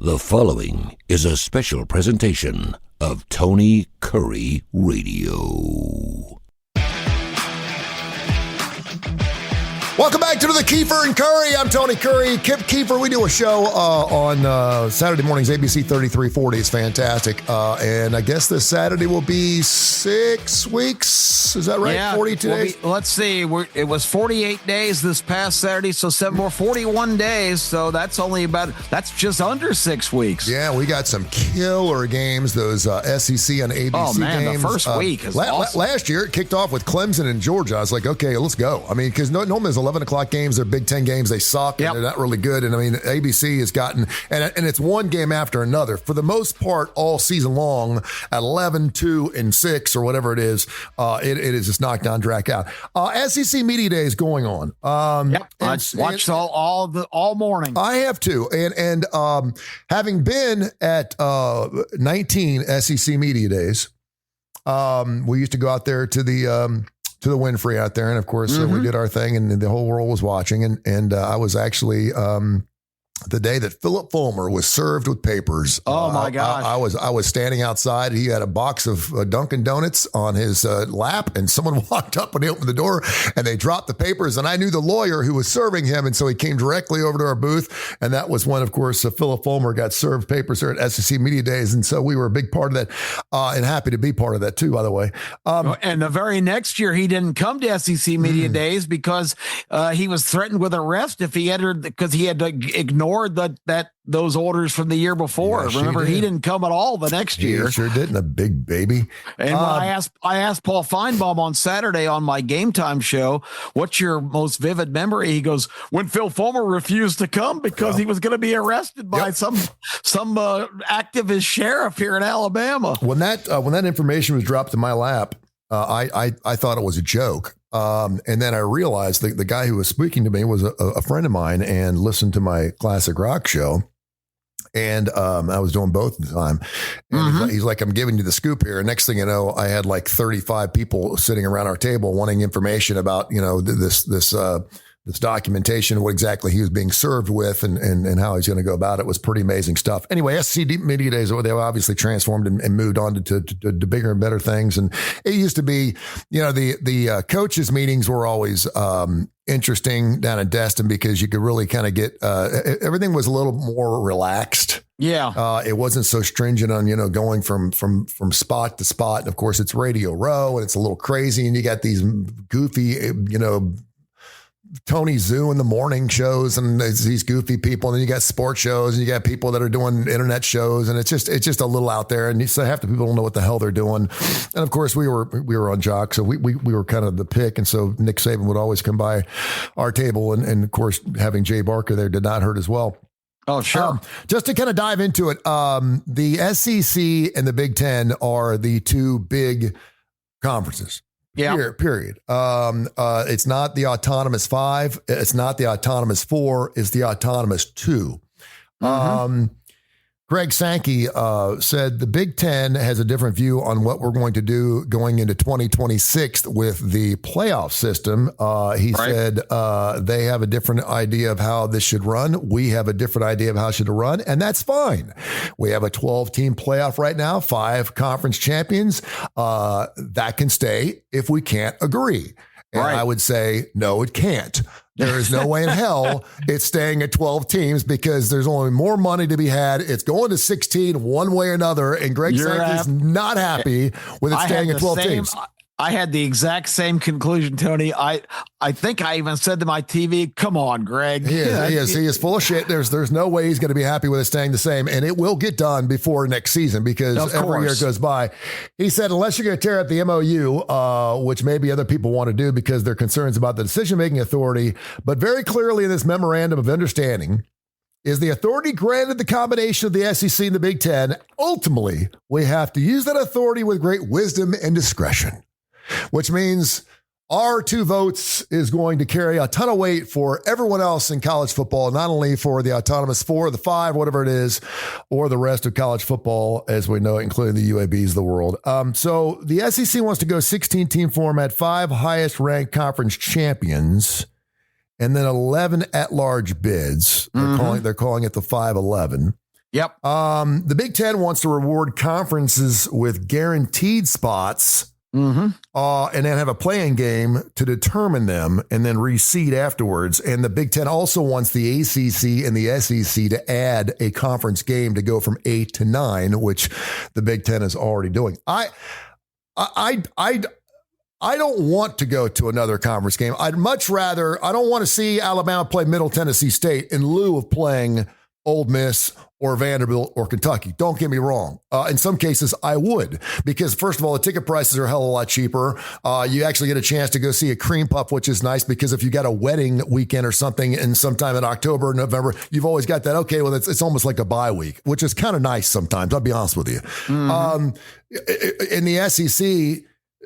The following is a special presentation of Tony Kurre Radio. Welcome back to the Keefer and Kurre. I'm Tony Kurre. Keefer, we do a show on Saturday mornings, ABC 3340. It's fantastic. And I guess this Saturday will be 6 weeks. Is that right? Yeah, 42 days? Let's see. It was 48 days this past Saturday, so 7 more, 41 days. So that's just under 6 weeks. Yeah, we got some killer games, those SEC and ABC Oh, man, games. the first week is awesome. Last year, it kicked off with Clemson and Georgia. I was like, okay, let's go. I mean, because normally there's 11 o'clock games. They're Big Ten games. They suck, and they're not really good. And I mean, ABC has gotten, and it's one game after another. For the most part, all season long, at 11, 2, and 6, or whatever it is, it is just knock down, drag out. SEC Media Day is going on. I watched all morning. I have too. And having been at 19 SEC Media Days, we used to go out there to the Winfrey out there. And of course, we did our thing and the whole world was watching. And I was actually, the day that Philip Fulmer was served with papers. Oh my gosh. I was standing outside. He had a box of Dunkin' Donuts on his lap, and someone walked up when he opened the door and they dropped the papers. And I knew the lawyer who was serving him. And so he came directly over to our booth. And that was when, of course, Philip Fulmer got served papers here at SEC Media Days. And so we were a big part of that, and happy to be part of that too, by the way. And the very next year, he didn't come to SEC Media Days because he was threatened with arrest if he entered, because he had to ignore those orders from the year before. Yeah, remember, he didn't come at all the next year. He sure didn't, a big baby. And when I asked Paul Feinbaum on Saturday on my Game Time show, what's your most vivid memory? He goes, when Phil Fulmer refused to come because he was going to be arrested by some activist sheriff here in Alabama. When that information was dropped in my lap, I thought it was a joke. And then I realized the guy who was speaking to me was a friend of mine and listened to my classic rock show. And I was doing both at the time. And he's like, I'm giving you the scoop here. And next thing you know, I had like 35 people sitting around our table wanting information about, this documentation, what exactly he was being served with and how he's going to go about it. Was pretty amazing stuff. Anyway, SEC Media Days, they obviously transformed and moved on to bigger and better things. And it used to be, the coaches meetings were always interesting down in Destin because you could really kind of get, everything was a little more relaxed. Yeah. It wasn't so stringent on, going from spot to spot. And of course it's Radio Row and it's a little crazy and you got these goofy, Tony Zoo in the morning shows and these goofy people. And then you got sports shows and you got people that are doing internet shows. And it's just a little out there. And so half the people don't know what the hell they're doing. And of course we were on Jock. So we were kind of the pick. And so Nick Saban would always come by our table. And of course, having Jay Barker there did not hurt as well. Oh, sure. Just to kind of dive into it. The SEC and the Big Ten are the two big conferences. Yeah. Period. It's not the autonomous 5. It's not the autonomous 4. It's the autonomous 2. Greg Sankey said the Big Ten has a different view on what we're going to do going into 2026 with the playoff system. He said they have a different idea of how this should run. We have a different idea of how it should run, and that's fine. We have a 12-team playoff right now, 5 conference champions. That can stay if we can't agree. And I would say, no, it can't. There is no way in hell it's staying at 12 teams because there's only more money to be had. It's going to 16 one way or another. And Greg Sankey's not happy with it staying at 12 teams. I had the exact same conclusion, Tony. I think I even said to my TV, come on, Greg. He is full of shit. There's no way he's going to be happy with it staying the same. And it will get done before next season because every year goes by. He said, unless you're going to tear up the MOU, which maybe other people want to do because they're concerns about the decision-making authority, but very clearly in this memorandum of understanding, is the authority granted the combination of the SEC and the Big Ten. Ultimately, we have to use that authority with great wisdom and discretion. Which means our 2 votes is going to carry a ton of weight for everyone else in college football, not only for the autonomous 4, the 5, whatever it is, or the rest of college football, as we know it, including the UABs of the world. So the SEC wants to go 16-team format, 5 highest-ranked conference champions, and then 11 at-large bids. They're calling it the 5-11. Yep. The Big Ten wants to reward conferences with guaranteed spots. And then have a playing game to determine them and then reseed afterwards. And the Big Ten also wants the ACC and the SEC to add a conference game to go from 8 to 9, which the Big Ten is already doing. I don't want to go to another conference game. I'd much rather, I don't want to see Alabama play Middle Tennessee State in lieu of playing Ole Miss or Vanderbilt or Kentucky. Don't get me wrong. In some cases, I would, because first of all, the ticket prices are a hell of a lot cheaper. You actually get a chance to go see a cream puff, which is nice because if you got a wedding weekend or something and sometime in October or November, you've always got that. Okay, well, it's almost like a bye week, which is kind of nice sometimes. I'll be honest with you. In the SEC,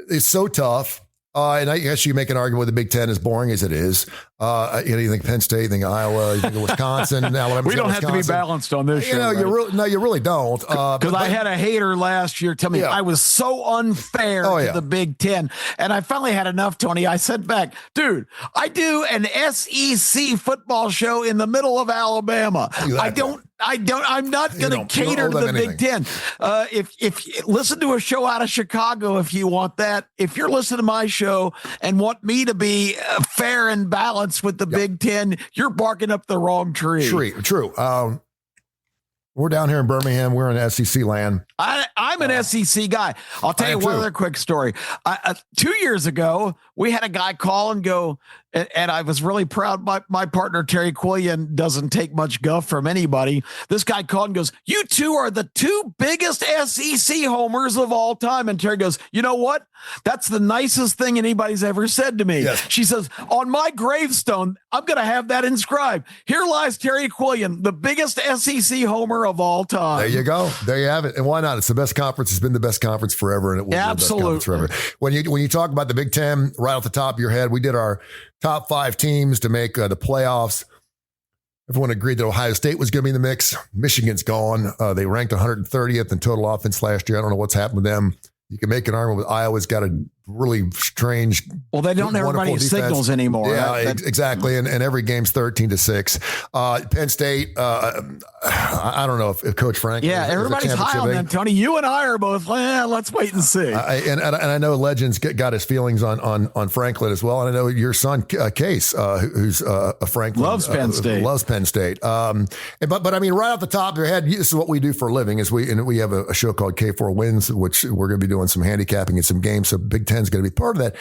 it's so tough. And I guess you make an argument with the Big Ten, as boring as it is. You think Penn State, you think Iowa, you think Wisconsin, Alabama. We don't have to be balanced on this show. You really don't. Because I had a hater last year tell me I was so unfair to the Big Ten. And I finally had enough, Tony. I said back, dude, I do an SEC football show in the middle of Alabama. Exactly. I'm not going to cater to the Big Ten. If listen to a show out of Chicago, if you want that, if you're listening to my show and want me to be fair and balanced with the Big Ten, you're barking up the wrong tree. True. We're down here in Birmingham. We're in SEC land. I'm an SEC guy. I'll tell you one other quick story. 2 years ago, we had a guy call and go, and I was really proud. My partner, Terry Quillian, doesn't take much guff from anybody. This guy called and goes, "You two are the two biggest SEC homers of all time." And Terry goes, "You know what? That's the nicest thing anybody's ever said to me." Yes. She says, "On my gravestone, I'm going to have that inscribed. Here lies Terry Quillian, the biggest SEC homer of all time." There you go. There you have it. And why not? It's the best conference. It's been the best conference forever. And it will be the best conference forever. When you talk about the Big Ten, right off the top of your head, we did our top 5 teams to make the playoffs. Everyone agreed that Ohio State was going to be in the mix. Michigan's gone. They ranked 130th in total offense last year. I don't know what's happened with them. You can make an argument with Iowa's got a really strange. Well, they don't have everybody's signals anymore. Yeah, exactly. And every game's 13-6. Penn State. I don't know if Coach Frank. Yeah, everybody's high on them, Tony. You and I are both. Let's wait and see. And I know Legends got his feelings on Franklin as well. And I know your son Case, who's a Franklin, loves Penn State. Loves Penn State. But I mean, right off the top of your head, this is what we do for a living. Is we have a show called K4 Wins, which we're going to be doing some handicapping and some games. So Big Ten is going to be part of that.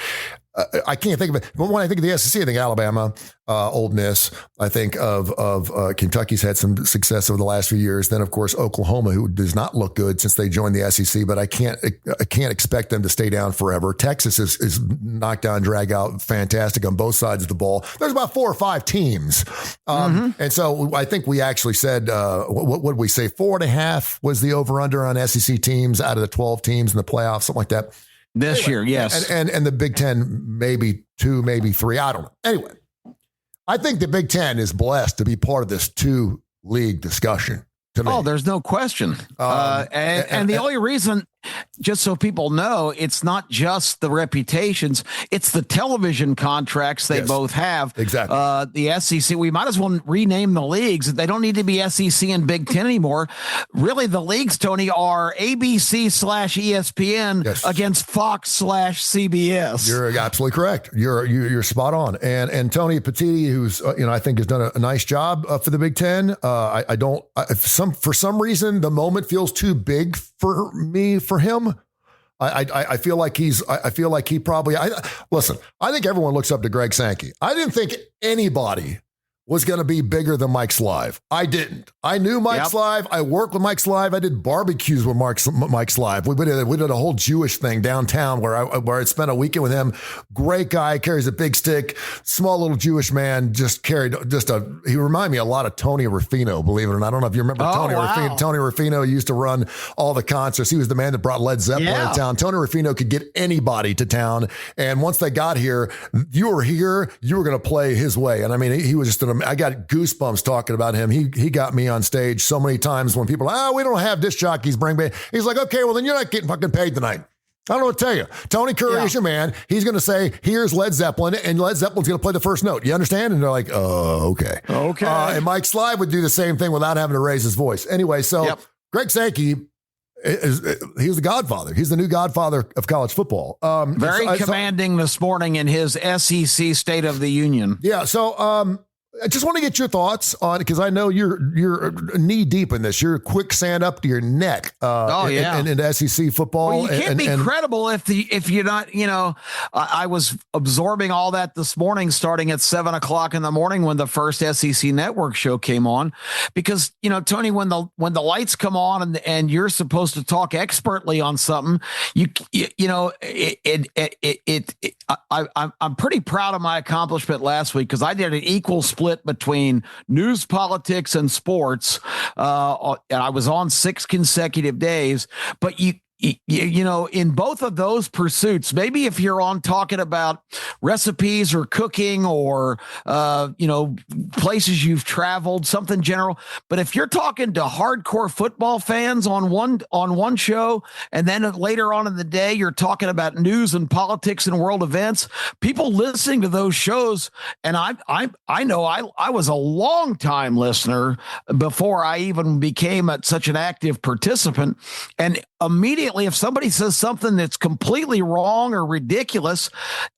I can't think of it. But when I think of the SEC, I think Alabama, Ole Miss. I think of Kentucky's had some success over the last few years. Then, of course, Oklahoma, who does not look good since they joined the SEC. But I can't expect them to stay down forever. Texas is knock down, drag out, fantastic on both sides of the ball. There's about 4 or 5 teams, and so I think we actually said what would we say? 4.5 was the over under on SEC teams out of the 12 teams in the playoffs, something like that. This year, yes. And the Big Ten, maybe 2, maybe 3. I don't know. Anyway, I think the Big Ten is blessed to be part of this 2-league discussion. Oh, there's no question. And the only reason, just so people know, it's not just the reputations, it's the television contracts they both have. Exactly. The SEC, we might as well rename the leagues. They don't need to be SEC and Big Ten anymore. Really, the leagues, Tony, are ABC/ESPN against Fox/CBS. You're absolutely correct. You're spot on. And Tony Petitti, who's I think has done a nice job for the Big Ten. For some reason, the moment feels too big for me, for him. I feel like he probably, listen, I think everyone looks up to Greg Sankey. I didn't think anybody was going to be bigger than Mike Slive. I didn't. I knew Mike Slive. I worked with Mike Slive. I did barbecues with Mike Slive. We did a whole Jewish thing downtown where I spent a weekend with him. Great guy, carries a big stick, small little Jewish man, he reminded me a lot of Tony Ruffino, believe it or not. I don't know if you remember Tony Ruffino. Tony Ruffino used to run all the concerts. He was the man that brought Led Zeppelin to town. Tony Ruffino could get anybody to town. And once they got here, you were going to play his way. And I mean, he was just I got goosebumps talking about him. He got me on stage so many times when people are, we don't have disc jockeys, bring me. He's like, okay, well then you're not getting fucking paid tonight. I don't know what to tell you. Tony Kurre is your man. He's going to say, here's Led Zeppelin, and Led Zeppelin's going to play the first note. You understand? And they're like, oh, okay. Okay. And Mike Sly would do the same thing without having to raise his voice. Anyway, so Greg Sankey, he's the godfather. He's the new godfather of college football. Very commanding this morning in his SEC State of the Union. Yeah, so I just want to get your thoughts on, because I know you're knee deep in this. You're quicksand up to your neck. In SEC football. Well, you can't be credible if you're not. I was absorbing all that this morning, starting at 7:00 in the morning when the first SEC Network show came on, because Tony, when the lights come on and you're supposed to talk expertly on something, I'm pretty proud of my accomplishment last week, because I did an equal split between news, politics, and sports. And I was on 6 consecutive days, but in both of those pursuits, maybe if you're on talking about recipes or cooking or, places you've traveled, something general. But if you're talking to hardcore football fans on one show, and then later on in the day, you're talking about news and politics and world events, people listening to those shows. And I know I was a long time listener before I even became such an active participant. And immediately, if somebody says something that's completely wrong or ridiculous,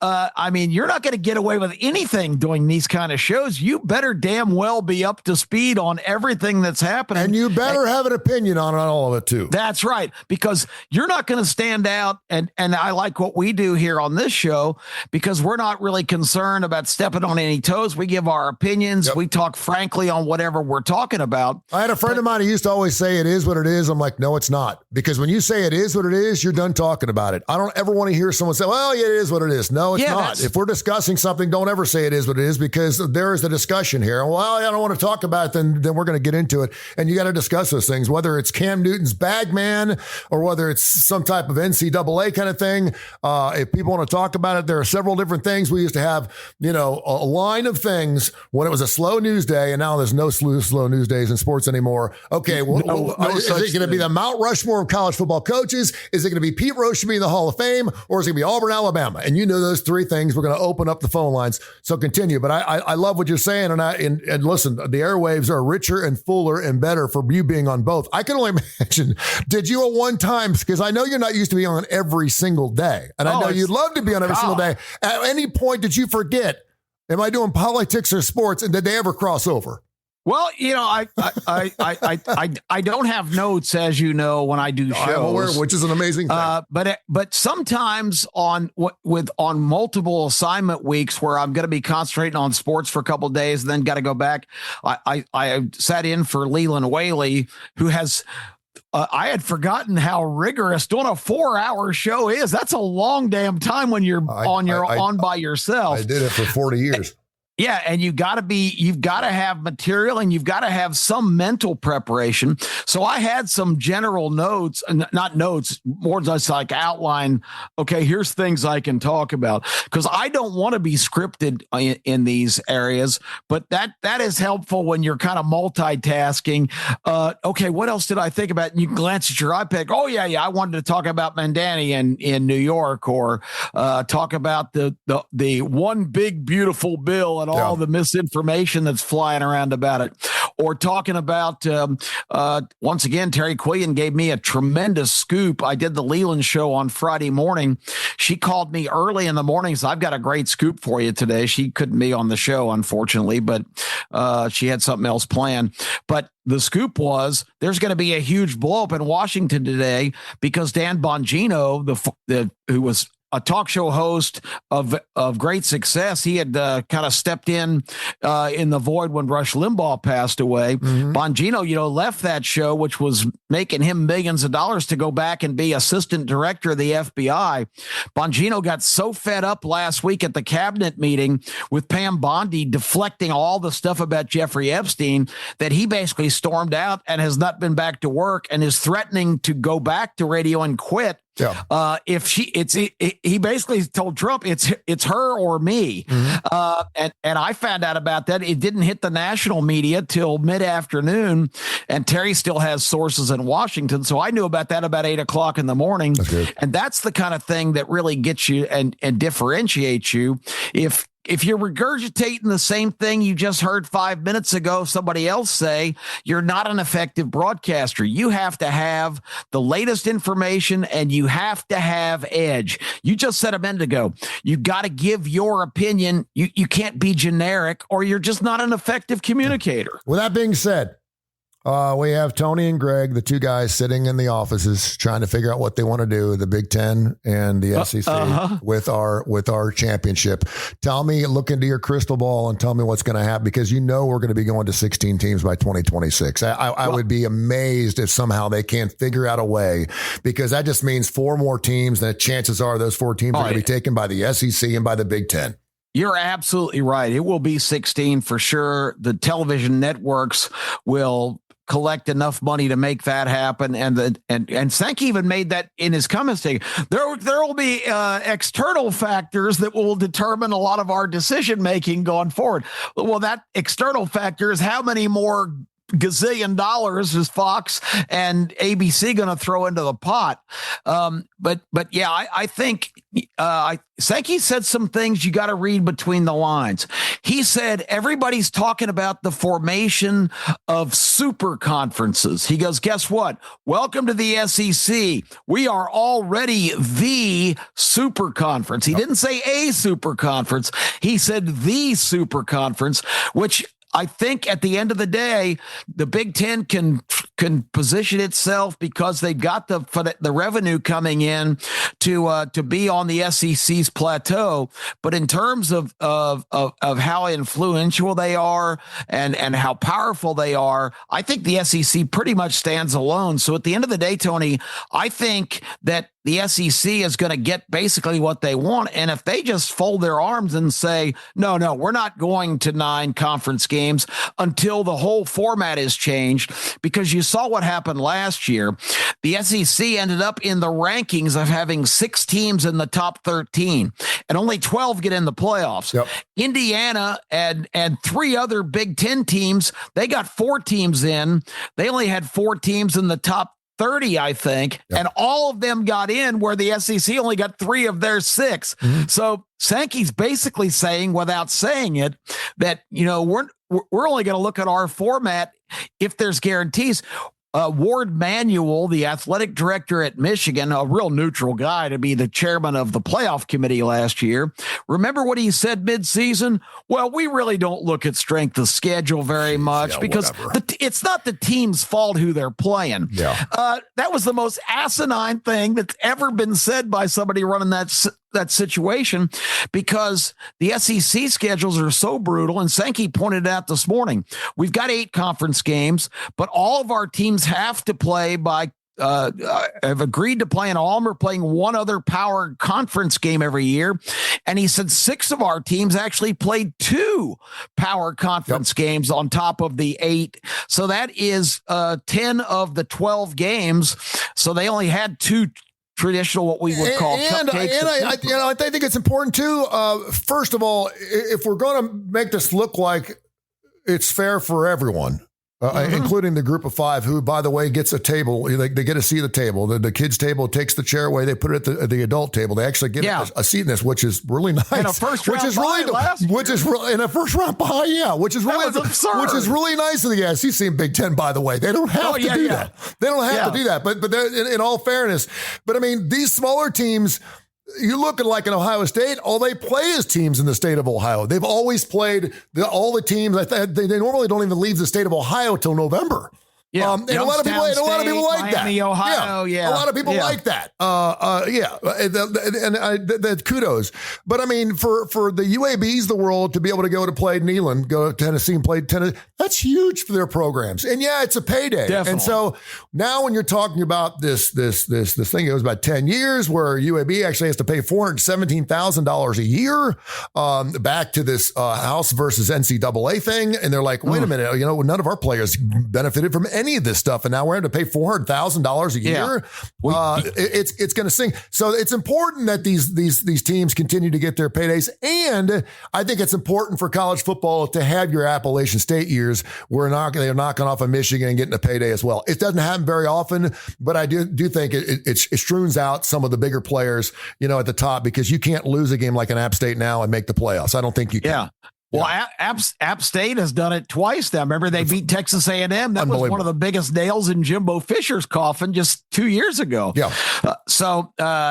you're not going to get away with anything doing these kind of shows. You better damn well be up to speed on everything that's happening. And you better have an opinion on all of it too. That's right, because you're not going to stand out. And I like what we do here on this show, because we're not really concerned about stepping on any toes. We give our opinions. Yep. We talk frankly on whatever we're talking about. I had a friend of mine who used to always say, it is what it is. I'm like, no, it's not. Because when you say it is what it is, you're done talking about it. I don't ever want to hear someone say, well, yeah, it is what it is. No, it's not. If we're discussing something, don't ever say it is what it is, because there is a discussion here. Well, I don't want to talk about it, then we're going to get into it. And you got to discuss those things, whether it's Cam Newton's bag man or whether it's some type of NCAA kind of thing. If people want to talk about it, there are several different things. We used to have, a line of things when it was a slow news day, and now there's no slow news days in sports anymore. Okay, well, is it going to be the Mount Rushmore of college football coaches? Is it going to be Pete Rose should be in the Hall of Fame, or is it going to be Auburn, Alabama? And those 3 things. We're going to open up the phone lines. So continue. But I love what you're saying. And listen, the airwaves are richer and fuller and better for you being on both. I can only imagine, did you at one time, because I know you're not used to being on every single day. And I know you'd love to be on every single day. At any point, did you forget, am I doing politics or sports? And did they ever cross over? Well, I don't have notes, as you know, when I do shows. I'm aware, which is an amazing thing. But sometimes on multiple assignment weeks where I'm going to be concentrating on sports for a couple of days, and then got to go back. I sat in for Leland Whaley, who has. I had forgotten how rigorous doing a 4-hour show is. That's a long damn time when you're on by yourself. I did it for 40 years. Yeah, and you've got to have material, and you've got to have some mental preparation. So I had some general notes, not notes, more just like outline. Okay, here's things I can talk about, because I don't want to be scripted in these areas, but that is helpful when you're kind of multitasking. Okay, what else did I think about? And you glance at your iPad. Oh yeah, I wanted to talk about Mandani in New York, or talk about the one big beautiful bill and all the misinformation that's flying around about it, or talking about once again, Terry Quillian gave me a tremendous scoop. I did the Leland show on Friday morning. She called me early in the morning, so I've got a great scoop for you today. She couldn't be on the show, unfortunately, but she had something else planned. But the scoop was there's going to be a huge blow up in Washington today, because Dan Bongino, who was a talk show host of great success. He had kind of stepped in the void when Rush Limbaugh passed away. Mm-hmm. Bongino, left that show, which was making him millions of dollars, to go back and be assistant director of the FBI. Bongino got so fed up last week at the cabinet meeting with Pam Bondi deflecting all the stuff about Jeffrey Epstein that he basically stormed out and has not been back to work, and is threatening to go back to radio and quit He basically told Trump it's her or me. And I found out about that. It didn't hit the national media till mid-afternoon, and Terry still has sources in Washington. So I knew about that about 8:00 in the morning. And that's the kind of thing that really gets you and differentiates you. If you're regurgitating the same thing you just heard 5 minutes ago somebody else say, you're not an effective broadcaster. You have to have the latest information, and you have to have edge. You just said a minute ago, you got to give your opinion. You can't be generic, or you're just not an effective communicator. With that being said, we have Tony and Greg, the two guys sitting in the offices trying to figure out what they want to do, the Big Ten and the SEC with our championship. Tell me, look into your crystal ball and tell me what's going to happen, because we're going to be going to 16 teams by 2026. I would be amazed if somehow they can't figure out a way, because that just means 4 more teams, and chances are those 4 teams are going to be taken by the SEC and by the Big Ten. You're absolutely right. It will be 16 for sure. The television networks will collect enough money to make that happen. And Sankey even made that in his comments. There will be external factors that will determine a lot of our decision making going forward. Well, that external factor is how many more gazillion dollars is Fox and ABC going to throw into the pot. But yeah, I think Sankey said some things you got to read between the lines. He said everybody's talking about the formation of super conferences. He goes, guess what? Welcome to the SEC. We are already the super conference. He didn't say a super conference. He said the super conference, which I think at the end of the day, the Big Ten can position itself because they've got the revenue coming in to be on the SEC's plateau. But in terms of how influential they are and how powerful they are, I think the SEC pretty much stands alone. So at the end of the day, Tony, I think that the SEC is going to get basically what they want. And if they just fold their arms and say, no, we're not going to 9 conference games until the whole format is changed, because you saw what happened last year. The SEC ended up in the rankings of having 6 teams in the top 13 and only 12 get in the playoffs. Yep. Indiana and 3 other Big Ten teams, they got 4 teams in. They only had 4 teams in the top 30, I think, and all of them got in, where the SEC only got 3 of their 6. So Sankey's basically saying, without saying it, that we're only going to look at our format if there's guarantees. Ward Manuel, the athletic director at Michigan, a real neutral guy to be the chairman of the playoff committee last year. Remember what he said midseason? Well, we really don't look at strength of schedule very much because it's not the team's fault who they're playing. Yeah. That was the most asinine thing that's ever been said by somebody running that situation, because the SEC schedules are so brutal. And Sankey pointed out this morning, we've got 8 conference games, but all of our teams have to play by have agreed to play, and all of them are playing one other power conference game every year. And he said 6 of our teams actually played 2 power conference games on top of the 8. So that is 10 of the 12 games. So they only had 2 traditional, what we would call cupcakes. I think it's important too. First of all, if we're going to make this look like it's fair for everyone, including the group of 5, who, by the way, gets a table. They get to see the table. The kids' table takes the chair away. They put it at the adult table. They actually get a seat in this, which is really nice. And a first round in a first round bye, which is really nice of the SEC and Big Ten. By the way, they don't have to do that. They don't have to do that. But in all fairness, I mean, these smaller teams. You look at like in Ohio State, all they play is teams in the state of Ohio. They've always played all the teams. They normally don't even leave the state of Ohio till November. Yeah, and a lot of people like Miami, that. Ohio, a lot of people like that. And kudos. But I mean, for the UABs of the world to be able to go to play Neyland, go to Tennessee and play Tennessee, that's huge for their programs. And it's a payday. Definitely. And so now when you're talking about this thing, it was about 10 years where UAB actually has to pay $417,000 a year back to this House versus NCAA thing, and they're like, wait a minute, none of our players benefited from any of this stuff. And now we're having to pay $400,000 a year. It's going to sing. So it's important that these teams continue to get their paydays. And I think it's important for college football to have your Appalachian State years where they're knocking off of Michigan and getting a payday as well. It doesn't happen very often, but I do think it strews out some of the bigger players, at the top, because you can't lose a game like an App State now and make the playoffs. I don't think you can. Yeah. Well, App State has done it twice now. Remember, they beat Texas A&M. That was one of the biggest nails in Jimbo Fisher's coffin just 2 years ago. Yeah.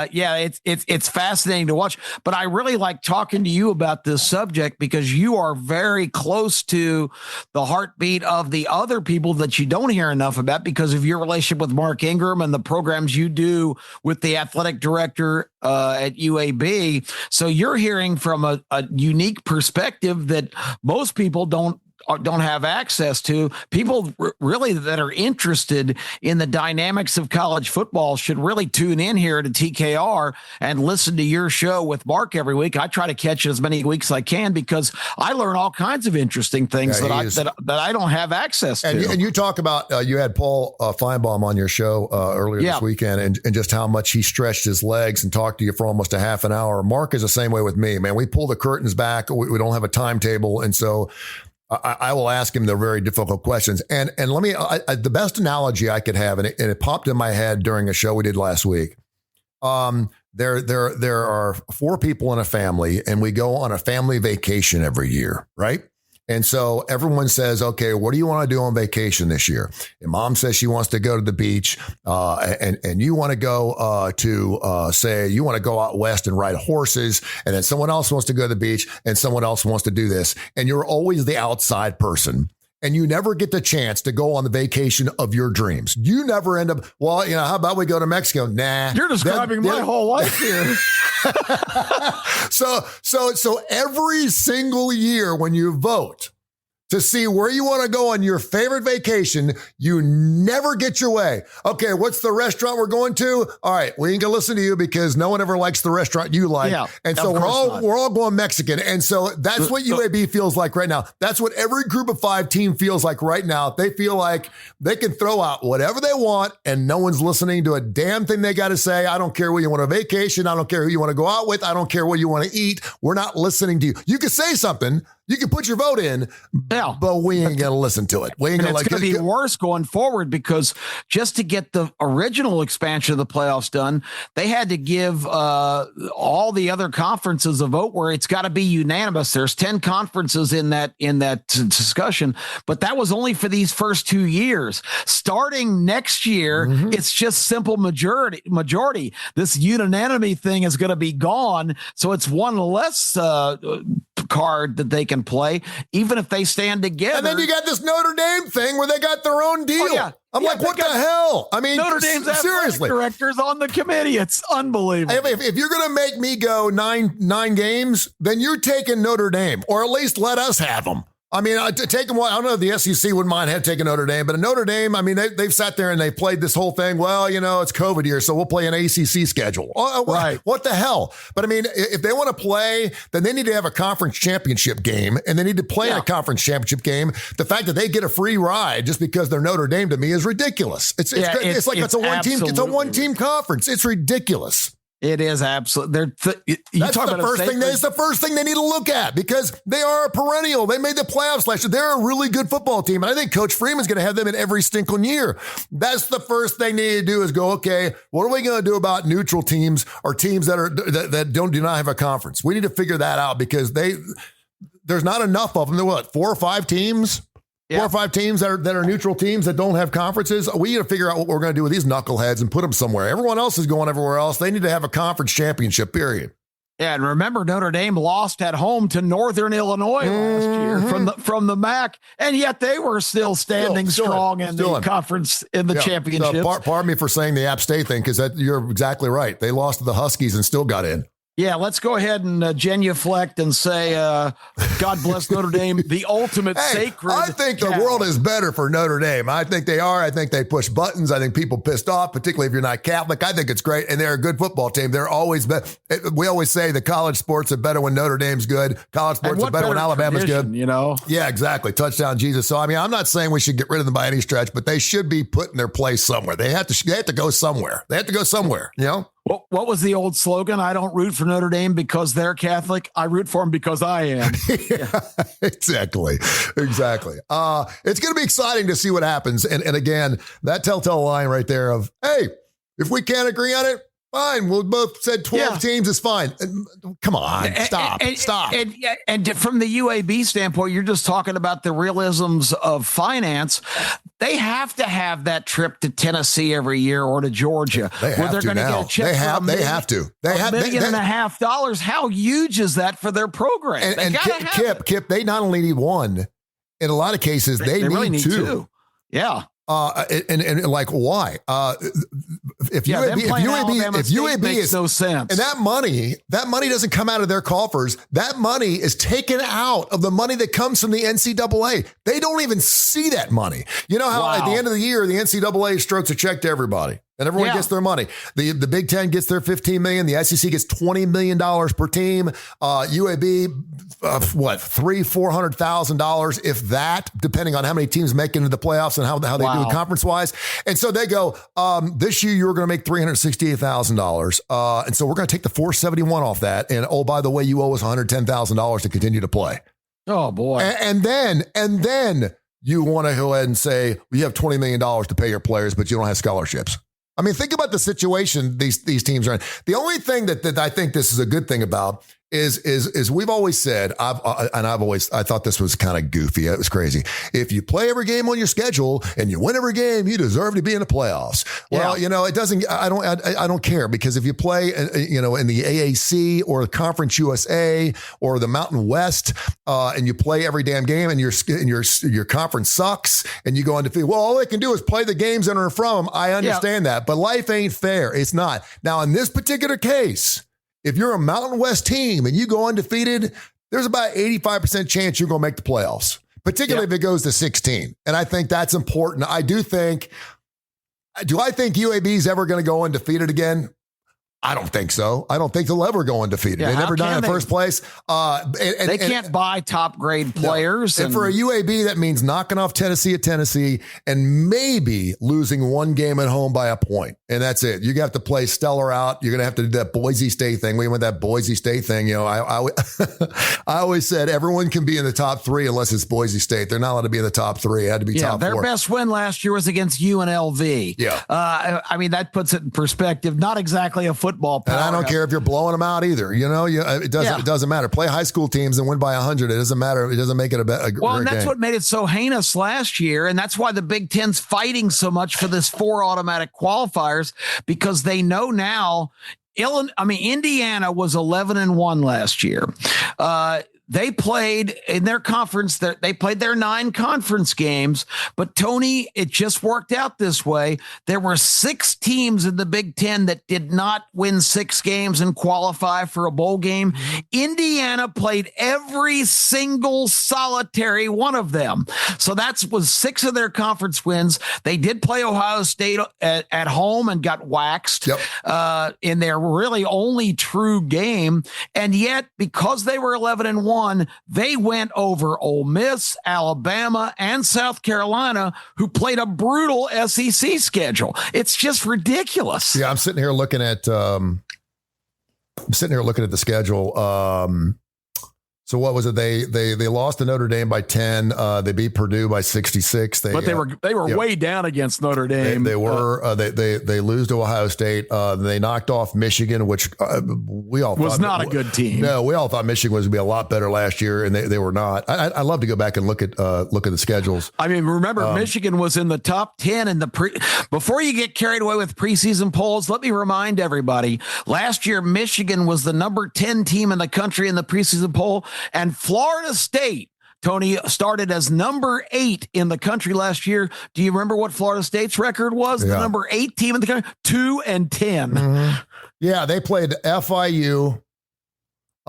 It's fascinating to watch. But I really like talking to you about this subject because you are very close to the heartbeat of the other people that you don't hear enough about because of your relationship with Mark Ingram and the programs you do with the athletic director at UAB. So you're hearing from a unique perspective that most people don't have access to. People really that are interested in the dynamics of college football should really tune in here to TKR and listen to your show with Mark every week. I try to catch it as many weeks as I can because I learn all kinds of interesting things that I don't have access to. And you talk about, you had Paul Feinbaum on your show earlier this weekend and just how much he stretched his legs and talked to you for almost a half an hour. Mark is the same way with me, man. We pull the curtains back. We don't have a timetable. And so I will ask him the very difficult questions. And let me, the best analogy I could have, and it popped in my head during a show we did last week. There are 4 people in a family and we go on a family vacation every year, right? And so everyone says, okay, what do you want to do on vacation this year? And mom says she wants to go to the beach. And you want to go say you want to go out west and ride horses. And then someone else wants to go to the beach and someone else wants to do this. And you're always the outside person. And you never get the chance to go on the vacation of your dreams. You never end up, how about we go to Mexico? Nah. You're describing my whole life here. So every single year when you vote to see where you want to go on your favorite vacation, you never get your way. Okay, what's the restaurant we're going to? All right, we ain't gonna listen to you because no one ever likes the restaurant you like. Yeah, and so we're all going Mexican. And so that's what UAB feels like right now. That's what every group of 5 team feels like right now. They feel like they can throw out whatever they want and no one's listening to a damn thing they got to say. I don't care where you want to vacation. I don't care who you want to go out with. I don't care what you want to eat. We're not listening to you. You can say something. You can put your vote in, but we ain't going to listen to it. We ain't going to It's going to be worse going forward because just to get the original expansion of the playoffs done, they had to give all the other conferences a vote where it's got to be unanimous. There's 10 conferences in that discussion, but that was only for these first 2 years. Starting next year, it's just simple majority. This unanimity thing is going to be gone, so it's one less card that they can play, even if they stand together. And then you got this Notre Dame thing where they got their own deal. I'm like, what the hell? I mean, Notre Dame's seriously directors on the committee. It's unbelievable. If you're going to make me go nine games, then you're taking Notre Dame, or at least let us have them. I mean, to take them, I don't know if the SEC wouldn't mind taking Notre Dame, but in Notre Dame, I mean, they've sat there and they played this whole thing. Well, it's COVID year, so we'll play an ACC schedule. Right. What the hell? But I mean, if they want to play, then they need to have a conference championship game, and they need to play in a conference championship game. The fact that they get a free ride just because they're Notre Dame to me is ridiculous. It's like it's a one-team conference. It's ridiculous. It is absolutely. That's the first thing they need to look at because they are a perennial. They made the playoffs last year. They're a really good football team, and I think Coach Freeman's going to have them in every stinking year. That's the first thing they need to do is go, okay, what are we going to do about neutral teams or teams that do not have a conference? We need to figure that out because there's not enough of them. There are 4 or 5 teams? Yeah. 4 or 5 teams that are neutral teams that don't have conferences. We need to figure out what we're going to do with these knuckleheads and put them somewhere. Everyone else is going everywhere else. They need to have a conference championship, period. Yeah, and remember, Notre Dame lost at home to Northern Illinois last year from the MAC, and yet they were still standing strong in the conference in the championship. Pardon me for saying the App State thing, because you're exactly right. They lost to the Huskies and still got in. Yeah, let's go ahead and genuflect and say, God bless Notre Dame, the ultimate sacred. I think the world is better for Notre Dame. I think they are. I think they push buttons. I think people pissed off, particularly if you're not Catholic. I think it's great, and they're a good football team. They're always we always say the college sports are better when Notre Dame's good. College sports are better when Alabama's good. You know? Yeah, exactly. Touchdown Jesus. So, I mean, I'm not saying we should get rid of them by any stretch, but they should be put in their place somewhere. They have to go somewhere. They have to go somewhere, you know? What was the old slogan? I don't root for Notre Dame because they're Catholic. I root for them because I am. Yeah, exactly. It's going to be exciting to see what happens. And again, that telltale line right there of, hey, if we can't agree on it, fine. We'll both said 12 teams is fine. Come on, stop. And from the UAB standpoint, you're just talking about the realisms of finance. They have to have that trip to Tennessee every year or to Georgia where they're going to get a check. They have to. $1.5 million. How huge is that for their program? And Kip, they not only need one. In a lot of cases, they really need two. Yeah. And like, why? If UAB makes no sense. And that money doesn't come out of their coffers. That money is taken out of the money that comes from the NCAA. They don't even see that money. You know how at the end of the year, the NCAA strokes a check to everybody. And everyone gets their money. The Big Ten gets their $15 million. The SEC gets $20 million per team. UAB, $300,000-$400,000, if that, depending on how many teams make it into the playoffs and how they do it conference wise. And so they go, this year you're going to make $368,000, and so we're going to take the $471 off that. And oh, by the way, you owe us $110,000 to continue to play. Oh boy! And then you want to go ahead and say you have $20 million to pay your players, but you don't have scholarships. I mean, think about the situation these teams are in. The only thing that I think this is a good thing about is we've always said, I thought this was kind of goofy. It was crazy. If you play every game on your schedule and you win every game, you deserve to be in the playoffs. Well, it doesn't, I don't care, because if you play, in the AAC or the Conference USA or the Mountain West, and you play every damn game and your conference sucks and you go undefeated, well, all they can do is play the games that are from them. I understand that, but life ain't fair. It's not. Now, in this particular case, if you're a Mountain West team and you go undefeated, there's about 85% chance you're going to make the playoffs, particularly if it goes to 16. And I think that's important. Do I think UAB is ever going to go undefeated again? I don't think so. I don't think they'll ever go undefeated. They never done in the first place. They can't buy top grade players. And for a UAB, that means knocking off Tennessee at Tennessee and maybe losing one game at home by a point. And that's it. You have to play Stellar out. You're going to have to do that Boise State thing. We went that Boise State thing. I always said everyone can be in the top three unless it's Boise State. They're not allowed to be in the top three. It had to be top four. Their best win last year was against UNLV. Yeah. I mean, that puts it in perspective. Not exactly a football power. And I don't care if you're blowing them out either. It doesn't matter. Play high school teams and win by 100. It doesn't matter. It doesn't make it a great game. And that's what made it so heinous last year. And that's why the Big Ten's fighting so much for this 4 automatic qualifiers, because they know now. Indiana was 11-1 last year. They played in their conference. They played their 9 conference games. But, Tony, it just worked out this way. There were 6 teams in the Big Ten that did not win 6 games and qualify for a bowl game. Indiana played every single solitary one of them. So that was 6 of their conference wins. They did play Ohio State at home and got waxed in their really only true game. And yet, because they were 11-1, they went over Ole Miss, Alabama, and South Carolina, who played a brutal SEC schedule. It's just ridiculous. Yeah, I'm sitting here looking at the schedule. So what was it? They lost to Notre Dame by 10. They beat Purdue by 66. They were way down against Notre Dame. They lose to Ohio State. They knocked off Michigan, which we all was thought not a good team. No, we all thought Michigan was going to be a lot better last year, and they were not. I love to go back and look at the schedules. I mean, remember Michigan was in the top 10 in the before you get carried away with preseason polls. Let me remind everybody: last year Michigan was the number 10 team in the country in the preseason poll. And Florida State, Tony, started as number 8 in the country last year. Do you remember what Florida State's record was? The number 8 team in the country, 2-10. Mm-hmm. Yeah, they played FIU,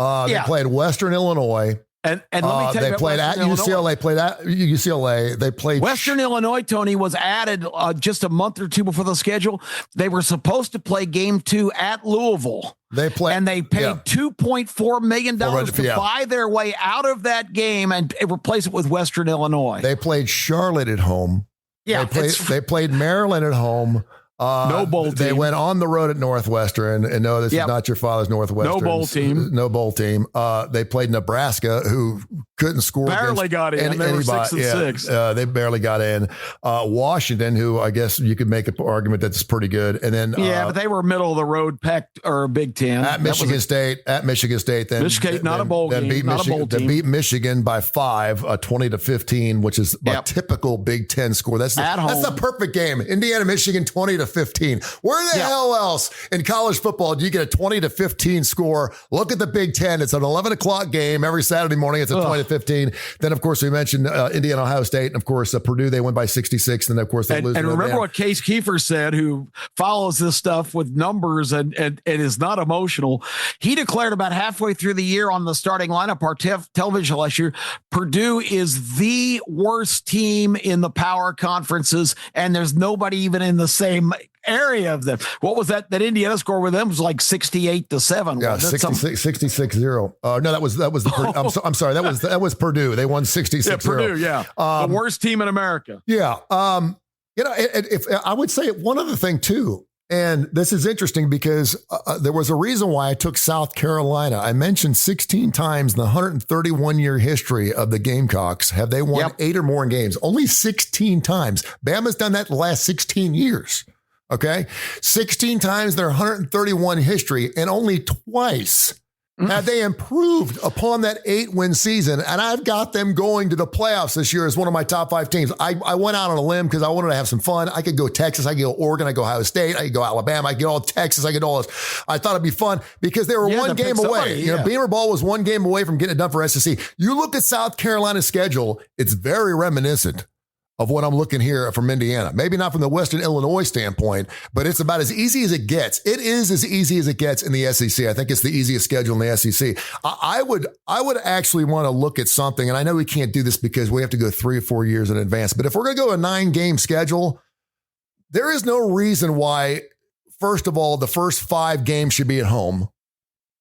They played Western Illinois. And let me tell you, they played at UCLA. Played at UCLA. They played Western Illinois. Tony was added just a month or two before the schedule. They were supposed to play game 2 at Louisville. They played, and they paid $2.4 million to buy their way out of that game and replace it with Western Illinois. They played Charlotte at home. Yeah, they played Maryland at home. No bowl team. They went on the road at Northwestern, and no, this is not your father's Northwestern. No bowl team. No bowl team. They played Nebraska, who couldn't score. Barely got in. They were 6-6. They barely got in. Washington, who I guess you could make an argument that's pretty good. And then but they were middle of the road or Big Ten at Michigan State. Then Michigan State, not a bowl game. They beat Michigan by 5, 20-15, which is a typical Big Ten score. That's the perfect game. Indiana, Michigan, 20-15. Where the hell else in college football do you get a 20-15 score? Look at the Big Ten. It's an 11 o'clock game every Saturday morning. It's a 20-15. Then, of course, we mentioned Indiana, Ohio State. And, of course, Purdue, they win by 66. And, of course, they lose. And remember what Case Keefer said, who follows this stuff with numbers and is not emotional. He declared about halfway through the year on the starting lineup, our television last year, Purdue is the worst team in the power conferences, and there's nobody even in the same area of them. What was that Indiana score with them was like 68-7. Yeah, 66-0. No, that was the I'm sorry. That was Purdue. They won 66-0. Yeah, Purdue, the worst team in America. Yeah. If I would say one other thing too, and this is interesting because there was a reason why I took South Carolina. I mentioned 16 times in the 131-year history of the Gamecocks have they won 8 or more in games. Only 16 times. Bama's done that the last 16 years. Okay. 16 times their 131 history, and only twice have they improved upon that 8-win season. And I've got them going to the playoffs this year as one of my top 5 teams. I went out on a limb because I wanted to have some fun. I could go Texas. I could go Oregon. I could go Ohio State. I could go Alabama. I could go all Texas. I could all this. I thought it'd be fun because they were one game away. Beamer Ball was one game away from getting it done for SEC. You look at South Carolina's schedule, it's very reminiscent of what I'm looking here from Indiana. Maybe not from the Western Illinois standpoint, but it's about as easy as it gets. It is as easy as it gets in the SEC. I think it's the easiest schedule in the SEC. I would actually want to look at something, and I know we can't do this because we have to go 3 or 4 years in advance, but if we're going to go a 9-game schedule, there is no reason why, first of all, the first 5 games should be at home.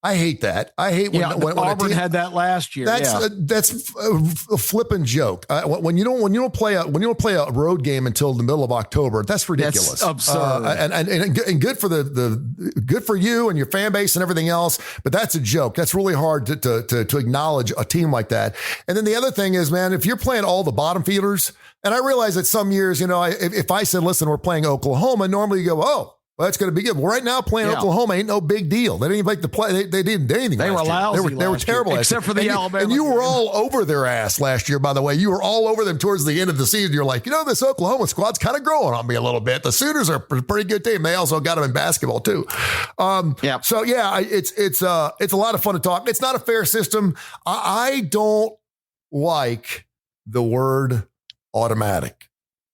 I hate that. I hate when Auburn had that last year. That's a flipping joke. When you don't play a road game until the middle of October, that's ridiculous. That's absurd. And good for good for you and your fan base and everything else. But that's a joke. That's really hard to acknowledge a team like that. And then the other thing is, man, if you're playing all the bottom feeders, and I realize that some years, if I said, listen, we're playing Oklahoma, normally you go, oh, well, that's going to be good. Well, right now, playing Oklahoma ain't no big deal. They didn't even like the play. They didn't do anything. They were lousy. They were terrible, except for the Alabama. And you were all over their ass last year. By the way, you were all over them towards the end of the season. You're like, this Oklahoma squad's kind of growing on me a little bit. The Sooners are a pretty good team. They also got them in basketball too. So it's a lot of fun to talk. It's not a fair system. I don't like the word automatic.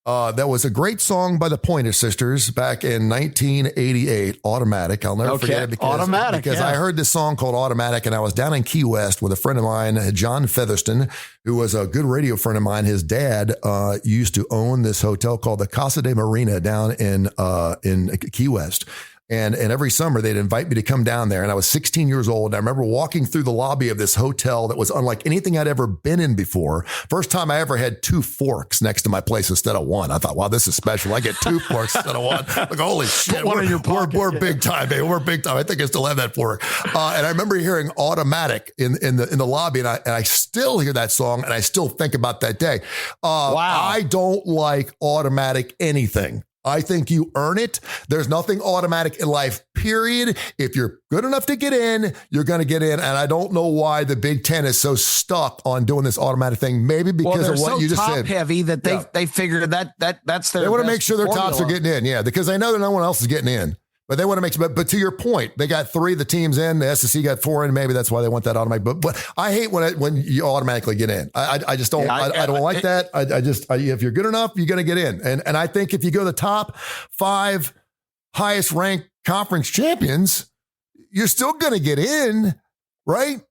That was a great song by the Pointer Sisters back in 1988, Automatic. I'll never forget it because I heard this song called Automatic, and I was down in Key West with a friend of mine, John Featherston, who was a good radio friend of mine. His dad used to own this hotel called the Casa de Marina down in Key West. And every summer they'd invite me to come down there. And I was 16 years old. And I remember walking through the lobby of this hotel that was unlike anything I'd ever been in before. First time I ever had 2 forks next to my place instead of 1. I thought, wow, this is special. I get 2 forks instead of 1. Like, holy shit. We're big time, baby. We're big time. I think I still have that fork. And I remember hearing Automatic in the lobby. And I still hear that song. And I still think about that day. Wow. I don't like automatic anything. I think you earn it. There's nothing automatic in life, period. If you're good enough to get in, you're going to get in. And I don't know why the Big Ten is so stuck on doing this automatic thing. Maybe because of what you just said. Heavy that they figured that's their. They want to make sure their tops are getting in. Yeah, because they know that no one else is getting in. But they want to make sure, but to your point, they got 3 of the teams in, the SEC got 4 in, maybe that's why they want that automatic. But I hate when you automatically get in. I just don't, I don't like that. If you're good enough, you're going to get in. And I think if you go the top 5 highest ranked conference champions, you're still going to get in, right?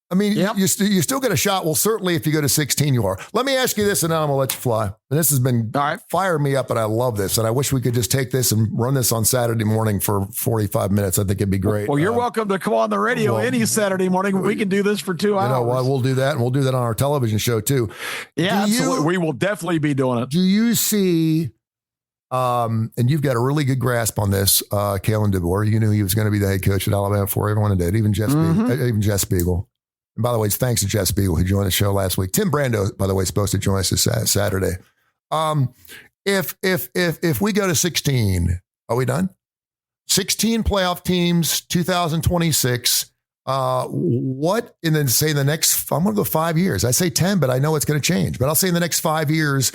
I mean, you still get a shot. Well, certainly if you go to 16, you are. Let me ask you this, and then I'm going to let you fly. And this has been firing me up, and I love this. And I wish we could just take this and run this on Saturday morning for 45 minutes. I think it'd be great. Well, you're welcome to come on the radio any Saturday morning. We can do this for 2 hours. You know what? We'll do that, and we'll do that on our television show, too. Yeah, absolutely. We will definitely be doing it. Do you see... and you've got a really good grasp on this, Kalen DeBoer. You knew he was going to be the head coach at Alabama before everyone did, even Jeff Spiegel. And by the way, thanks to Jeff Spiegel, who joined the show last week. Tim Brando, by the way, is supposed to join us this Saturday. If we go to 16, are we done? 16 playoff teams, 2026. What in the next? I'm going to go 5 years. I say 10, but I know it's going to change. But I'll say in the next 5 years,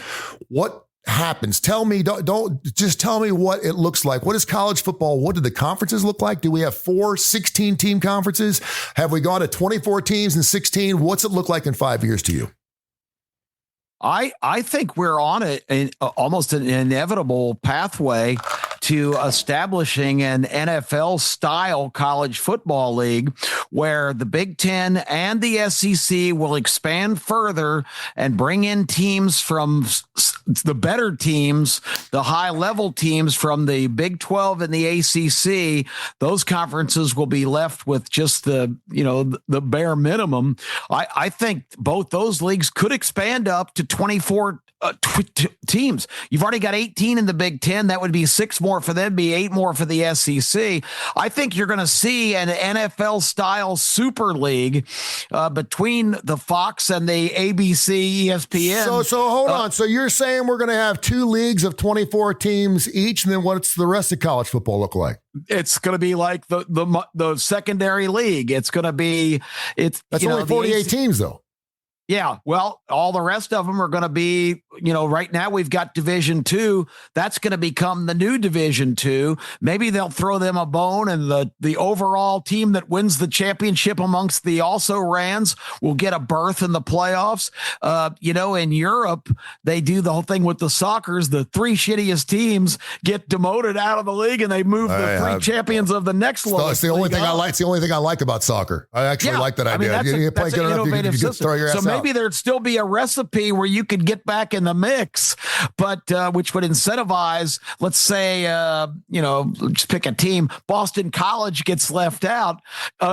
what happens? Tell me, don't just tell me what it looks like. What is college football? What do the conferences look like? Do we have 4 16-team conferences? Have we gone to 24 teams and 16? What's it look like in 5 years to you? I think we're on almost an inevitable pathway to establishing an NFL-style college football league where the Big Ten and the SEC will expand further and bring in teams from the better teams, the high-level teams from the Big 12 and the ACC. Those conferences will be left with just the bare minimum. I think both those leagues could expand up to 24 teams. You've already got 18 in the Big Ten. That would be 6 more for them, be 8 more for the SEC. I think you're going to see an NFL-style super league between the Fox and the ABC, ESPN. So hold on. So you're saying we're going to have 2 leagues of 24 teams each, and then what's the rest of college football look like? It's going to be like the secondary league. It's going to be that's only 48 teams though. Yeah, well, all the rest of them are going to be, right now we've got Division II. That's going to become the new Division II. Maybe they'll throw them a bone, and the overall team that wins the championship amongst the also-rans will get a berth in the playoffs. In Europe, they do the whole thing with the Soccers. The 3 shittiest teams get demoted out of the league, and they move the 3 champions of the next level. It's the only thing I like. It's the only thing I like about soccer. I actually like that idea. You play good enough, you can throw your ass out. Maybe there'd still be a recipe where you could get back in the mix, but which would incentivize, let's say, just pick a team. Boston College gets left out.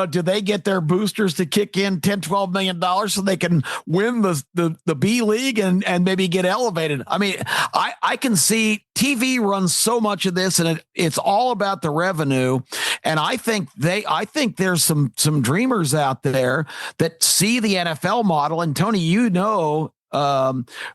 Do they get their boosters to kick in $10-12 million so they can win the B League and maybe get elevated? I mean, I can see TV runs so much of this, and it's all about the revenue. And I think there's some dreamers out there that see the NFL model. And Tony,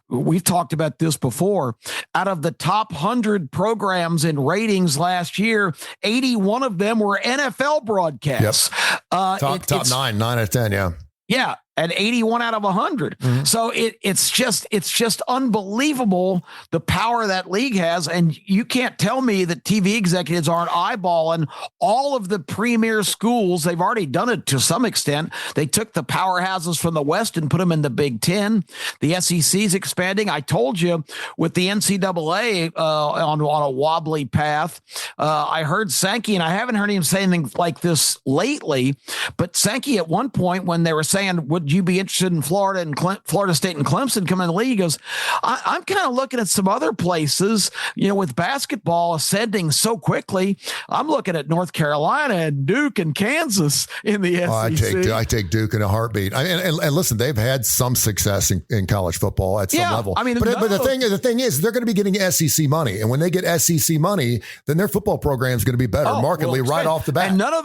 we've talked about this before. Out of the top 100 programs in ratings last year, 81 of them were NFL broadcasts. Yep. Top 9 out of 10. Yeah. Yeah. And 81 out of 100. Mm-hmm. So it's just unbelievable the power that league has. And you can't tell me that TV executives aren't eyeballing all of the premier schools. They've already done it to some extent. They took the powerhouses from the West and put them in the Big Ten. The SEC's expanding. I told you with the NCAA on a wobbly path. I heard Sankey, and I haven't heard him say anything like this lately, but Sankey at one point when they were saying, would you be interested in Florida and Florida State and Clemson coming in the league? He goes, I'm kind of looking at some other places, with basketball ascending so quickly. I'm looking at North Carolina and Duke and Kansas in the SEC. I take Duke in a heartbeat. And listen, they've had some success in college football at some level. I mean, but the thing is, they're going to be getting SEC money, and when they get SEC money, then their football program is going to be better markedly right off the bat. And none of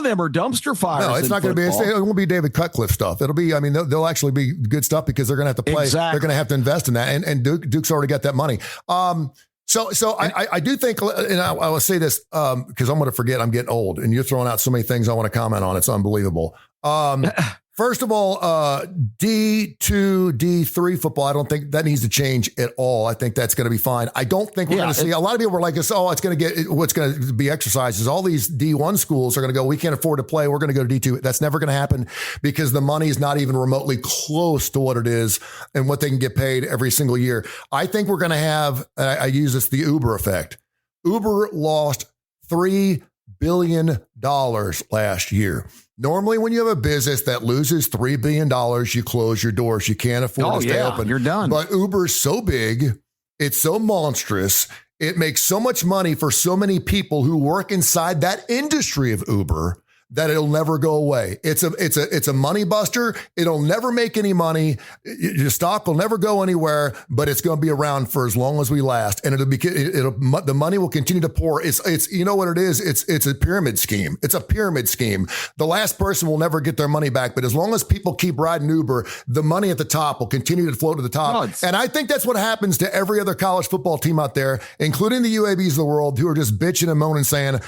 them are dumpster fires. No, it's not going to be. It won't be David Cutcliffe stuff. It'll be. They'll actually be good stuff because they're going to have to play. Exactly. They're going to have to invest in that, and Duke's already got that money. So I do think, and I will say this because I'm going to forget. I'm getting old, and you're throwing out so many things I want to comment on. It's unbelievable. First of all, D2, D3 football, I don't think that needs to change at all. I think that's going to be fine. I don't think we're going to see, a lot of people were like, what's going to be exercises. All these D1 schools are going to go, we can't afford to play. We're going to go to D2. That's never going to happen because the money is not even remotely close to what it is and what they can get paid every single year. I think we're going to have, I use this, the Uber effect. Uber lost $3 billion last year. Normally, when you have a business that loses $3 billion, you close your doors. You can't afford to stay open. You're done. But Uber's so big, it's so monstrous, it makes so much money for so many people who work inside that industry of Uber that it'll never go away. It's a money buster. It'll never make any money. Your stock will never go anywhere, but it's going to be around for as long as we last. And the money will continue to pour. It's you know what it is? It's a pyramid scheme. It's a pyramid scheme. The last person will never get their money back, but as long as people keep riding Uber, the money at the top will continue to flow to the top. And I think that's what happens to every other college football team out there, including the UABs of the world, who are just bitching and moaning saying,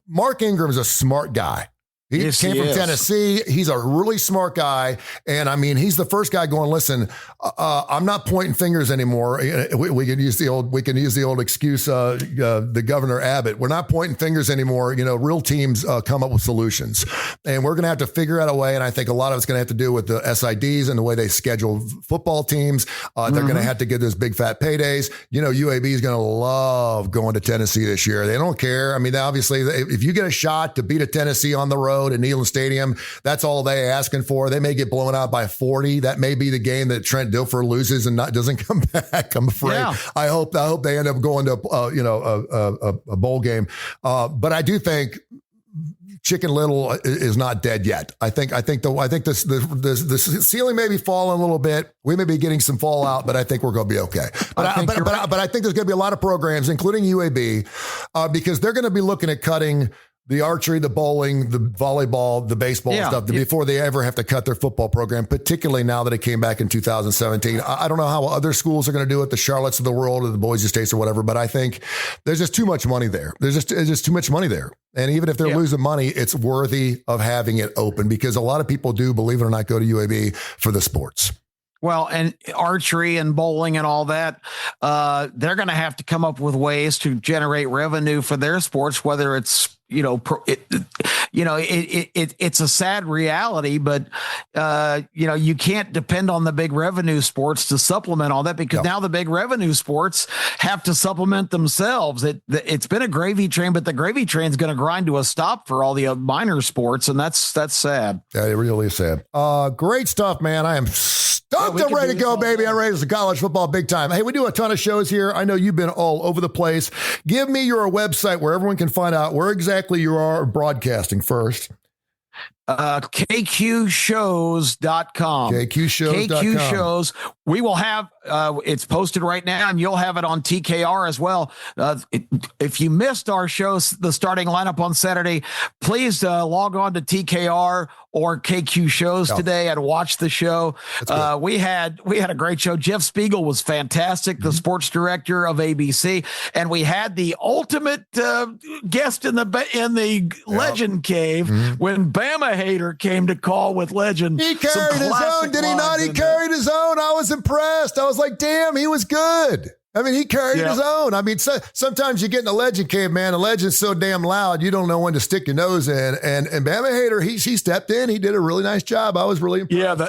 Mark Ingram's a smart guy. He came from Tennessee. He's a really smart guy. And I mean, he's the first guy going, listen, I'm not pointing fingers anymore. We can use the old excuse, the Governor Abbott. We're not pointing fingers anymore. Real teams come up with solutions, and we're going to have to figure out a way. And I think a lot of it's going to have to do with the SIDs and the way they schedule football teams. They're going to have to get those big fat paydays. UAB is going to love going to Tennessee this year. They don't care. I mean, obviously, if you get a shot to beat a Tennessee on the road at Neyland Stadium, that's all they asking for. They may get blown out by 40. That may be the game that Trent Dilfer loses and doesn't come back. I'm afraid. Yeah. I hope they end up going to a bowl game. But I do think Chicken Little is not dead yet. I think the ceiling may be falling a little bit. We may be getting some fallout, but I think we're going to be okay. But I think there's going to be a lot of programs, including UAB, because they're going to be looking at cutting the archery, the bowling, the volleyball, the baseball stuff before they ever have to cut their football program, particularly now that it came back in 2017. I don't know how other schools are going to do it, the Charlottes of the world or the Boise States or whatever, but I think there's just too much money there. There's just too much money there. And even if they're losing money, it's worthy of having it open because a lot of people do, believe it or not, go to UAB for the sports. Well, and archery and bowling and all that, they're going to have to come up with ways to generate revenue for their sports, whether it's, it's a sad reality, but, you can't depend on the big revenue sports to supplement all that because now the big revenue sports have to supplement themselves. It's been a gravy train, but the gravy train is going to grind to a stop for all the minor sports. And that's sad. Yeah, it really is sad. Great stuff, man. I am stoked. I'm ready to go, baby. I'm ready for college football big time. Hey, we do a ton of shows here. I know you've been all over the place. Give me your website where everyone can find out where exactly you are broadcasting first. KQShows.com. KQ Shows. We will have, it's posted right now, and you'll have it on TKR as well. If you missed our show, the starting lineup on Saturday, please log on to TKR or KQ Shows today and watch the show. We had a great show. Jeff Spiegel was fantastic, the sports director of ABC, and we had the ultimate guest in the Legend Cave when Bama Hater came to call with Legend. He carried his own, did he not? He carried his own. I was impressed. I was like, damn, he was good. I mean, he carried his own. I mean, sometimes you get in the Legend Cave, man. The Legend's so damn loud, you don't know when to stick your nose in. And Bama Hater, he stepped in. He did a really nice job. I was really impressed. Yeah,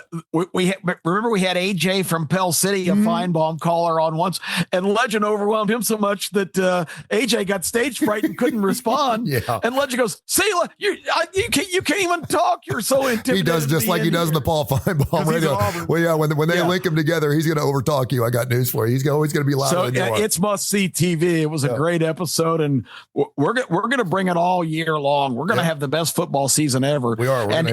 remember we had AJ from Pell City, a Feinbaum caller on once, and Legend overwhelmed him so much that AJ got stage fright and couldn't respond. And Legend goes, "See, you can't even talk. You're so intimidated." He does just like he does in the Paul Feinbaum radio. Well, yeah, when they link him together, he's going to overtalk you. I got news for you. He's always going to be loud. So it's must-see TV. It was a great episode, and we're going to bring it all year long. We're going to have the best football season ever. We are. And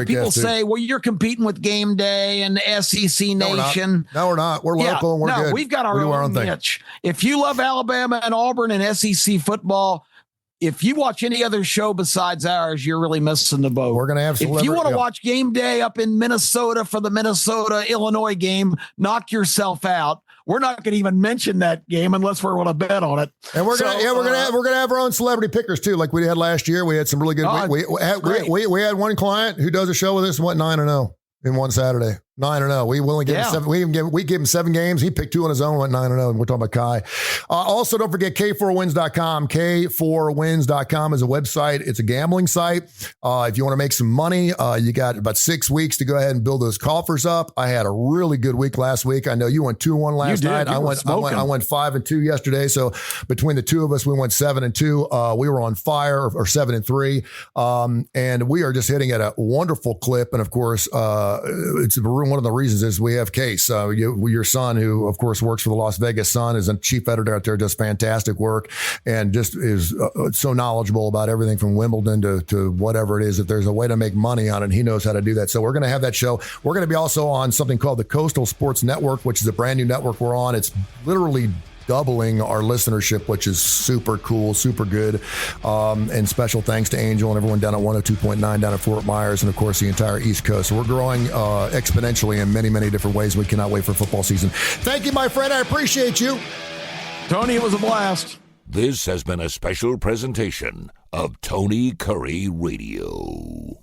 people say, well, you're competing with Game Day and SEC Nation. No, we're not. We're local and we're good. We've got our own niche. If you love Alabama and Auburn and SEC football, if you watch any other show besides ours, you're really missing the boat. We're going to have If you want to watch Game Day up in Minnesota for the Minnesota-Illinois game, knock yourself out. We're not going to even mention that game unless we're going to bet on it. And we're going to have our own celebrity pickers too, like we had last year. We had some really good. We had one client who does a show with us and went 9-0 in one Saturday. 9-0. We only gave him 7. We gave him 7 games. He picked 2 on his own, went 9-0. And we're talking about Kai. Also, don't forget K4wins.com. K4wins.com is a website. It's a gambling site. If you want to make some money, you got about 6 weeks to go ahead and build those coffers up. I had a really good week last week. I know you went 2-1 last night. I went 5-2 yesterday. So between the two of us, we went 7-2. We were on fire, or 7-3. And we are just hitting at a wonderful clip. And of course, it's one of the reasons is we have Case, your son, who of course works for the Las Vegas Sun, is a chief editor out there, does fantastic work, and just is so knowledgeable about everything from Wimbledon to whatever it is. If there's a way to make money on it, he knows how to do that. So we're going to have that show. We're going to be also on something called the Coastal Sports Network, which is a brand new network we're on. It's literally doubling our listenership, which is super cool, super good. And special thanks to Angel and everyone down at 102.9 down at Fort Myers, and of course the entire East Coast. So we're growing exponentially in many, many different ways. We cannot wait for football season. Thank you, my friend. I appreciate you. Tony, it was a blast. This has been a special presentation of Tony Curry Radio.